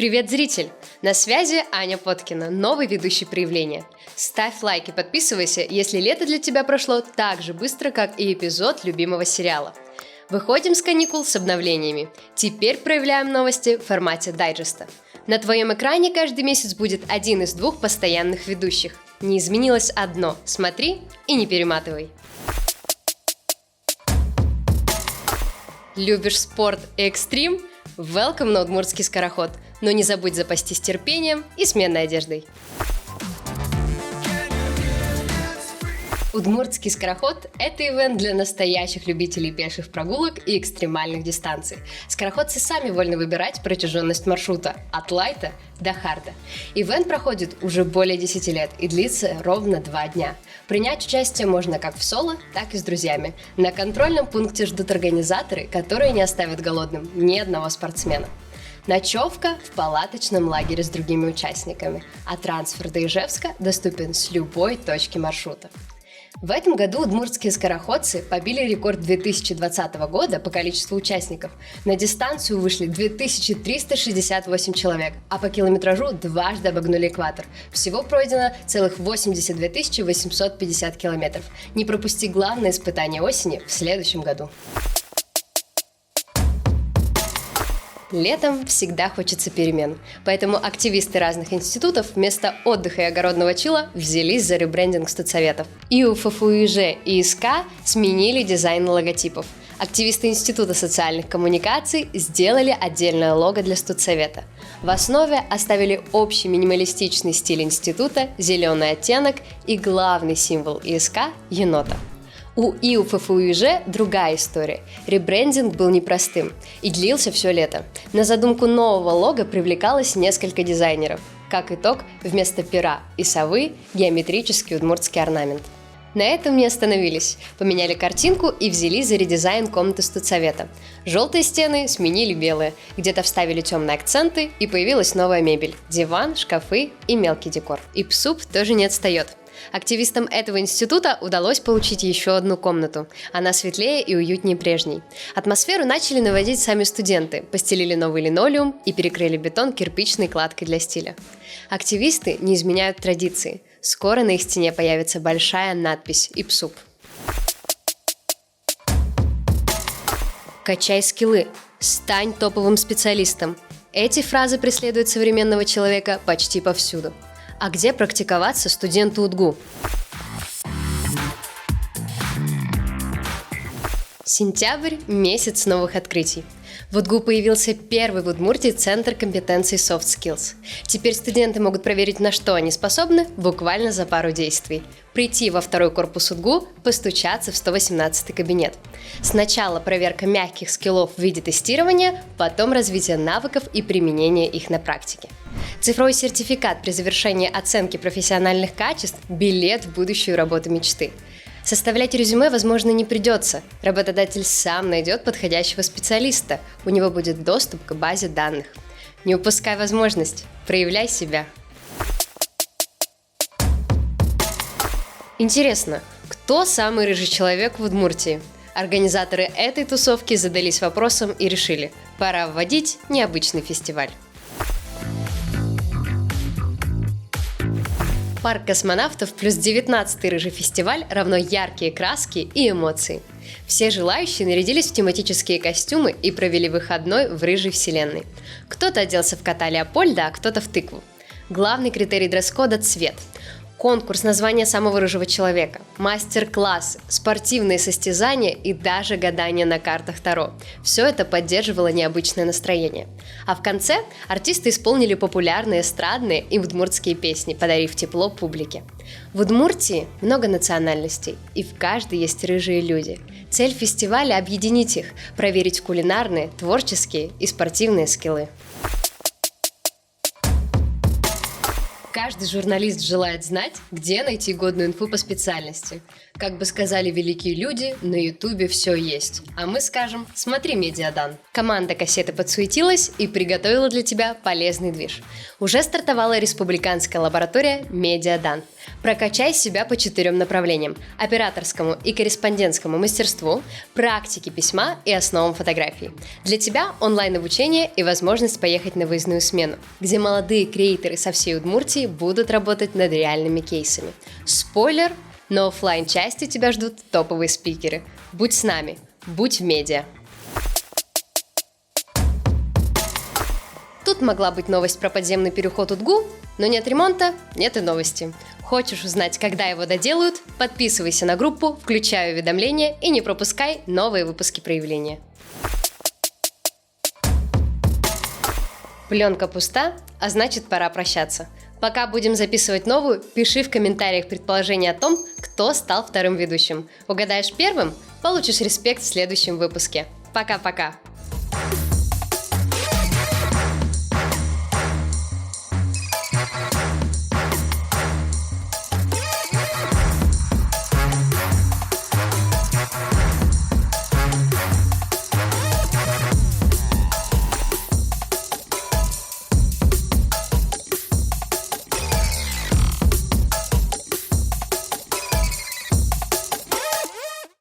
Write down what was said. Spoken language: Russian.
Привет, зритель! На связи Аня Поткина, новый ведущий «Проявления». Ставь лайк и подписывайся, если лето для тебя прошло так же быстро, как и эпизод любимого сериала. Выходим с каникул с обновлениями. Теперь проявляем новости в формате дайджеста. На твоем экране каждый месяц будет один из двух постоянных ведущих. Не изменилось одно – смотри и не перематывай. Любишь спорт и экстрим? Welcome на Удмуртский скороход, но не забудь запастись терпением и сменной одеждой. Удмуртский скороход – это ивент для настоящих любителей пеших прогулок и экстремальных дистанций. Скороходцы сами вольны выбирать протяженность маршрута от лайта до харда. Ивент проходит уже более 10 лет и длится ровно 2 дня. Принять участие можно как в соло, так и с друзьями. На контрольном пункте ждут организаторы, которые не оставят голодным ни одного спортсмена. Ночевка в палаточном лагере с другими участниками, а трансфер до Ижевска доступен с любой точки маршрута. В этом году удмуртские скороходцы побили рекорд 2020 года по количеству участников. На дистанцию вышли 2368 человек, а по километражу дважды обогнули экватор. Всего пройдено целых 82 850 километров. Не пропусти главное испытание осени в следующем году. Летом всегда хочется перемен, поэтому активисты разных институтов вместо отдыха и огородного чила взялись за ребрендинг студсоветов. И УФФУИЖ и ИСК сменили дизайн логотипов. Активисты Института социальных коммуникаций сделали отдельное лого для студсовета. В основе оставили общий минималистичный стиль института, зеленый оттенок и главный символ ИСК – енота. У ИУФФУИЖ другая история. Ребрендинг был непростым и длился все лето. На задумку нового лого привлекалось несколько дизайнеров. Как итог, вместо пера и совы – геометрический удмуртский орнамент. На этом не остановились. Поменяли картинку и взялись за редизайн комнаты студсовета. Желтые стены сменили белые, где-то вставили темные акценты и появилась новая мебель – диван, шкафы и мелкий декор. И ПСУП тоже не отстает. Активистам этого института удалось получить еще одну комнату. Она светлее и уютнее прежней. Атмосферу начали наводить сами студенты, постелили новый линолеум и перекрыли бетон кирпичной кладкой для стиля. Активисты не изменяют традиции. Скоро на их стене появится большая надпись «ИПСУП». Качай скиллы. Стань топовым специалистом. Эти фразы преследуют современного человека почти повсюду. А где практиковаться студенту УДГУ? Сентябрь – месяц новых открытий. В УДГУ появился первый в Удмуртии центр компетенций Soft Skills. Теперь студенты могут проверить, на что они способны, буквально за пару действий. Прийти во второй корпус УДГУ, постучаться в 118-й кабинет. Сначала проверка мягких скиллов в виде тестирования, потом развитие навыков и применение их на практике. Цифровой сертификат при завершении оценки профессиональных качеств – билет в будущую работу мечты. Составлять резюме, возможно, не придется. Работодатель сам найдет подходящего специалиста. У него будет доступ к базе данных. Не упускай возможность. Проявляй себя. Интересно, кто самый рыжий человек в Удмуртии? Организаторы этой тусовки задались вопросом и решили – пора вводить необычный фестиваль. Парк космонавтов плюс 19-й рыжий фестиваль равно яркие краски и эмоции. Все желающие нарядились в тематические костюмы и провели выходной в рыжей вселенной. Кто-то оделся в кота Леопольда, а кто-то в тыкву. Главный критерий дресс-кода – цвет. Конкурс на звание самого рыжего человека, мастер-классы, спортивные состязания и даже гадания на картах Таро. Все это поддерживало необычное настроение. А в конце артисты исполнили популярные эстрадные и удмуртские песни, подарив тепло публике. В Удмуртии много национальностей, и в каждой есть рыжие люди. Цель фестиваля – объединить их, проверить кулинарные, творческие и спортивные скиллы. Каждый журналист желает знать, где найти годную инфу по специальности. Как бы сказали великие люди, на Ютубе все есть. А мы скажем: смотри Медиадан. Команда кассеты подсуетилась и приготовила для тебя полезный движ. Уже стартовала республиканская лаборатория Медиадан. Прокачай себя по 4 направлениям: операторскому и корреспондентскому мастерству, практике письма и основам фотографии. Для тебя онлайн-обучение и возможность поехать на выездную смену, где молодые креаторы со всей Удмуртии будут работать над реальными кейсами. Спойлер, на оффлайн-части тебя ждут топовые спикеры. Будь с нами, будь в медиа. Тут могла быть новость про подземный переход УДГУ, но нет ремонта, нет и новости. Хочешь узнать, когда его доделают? Подписывайся на группу, включай уведомления и не пропускай новые выпуски проявления. Пленка пуста, а значит, пора прощаться. Пока будем записывать новую, пиши в комментариях предположение о том, кто стал вторым ведущим. Угадаешь первым — получишь респект в следующем выпуске. Пока-пока!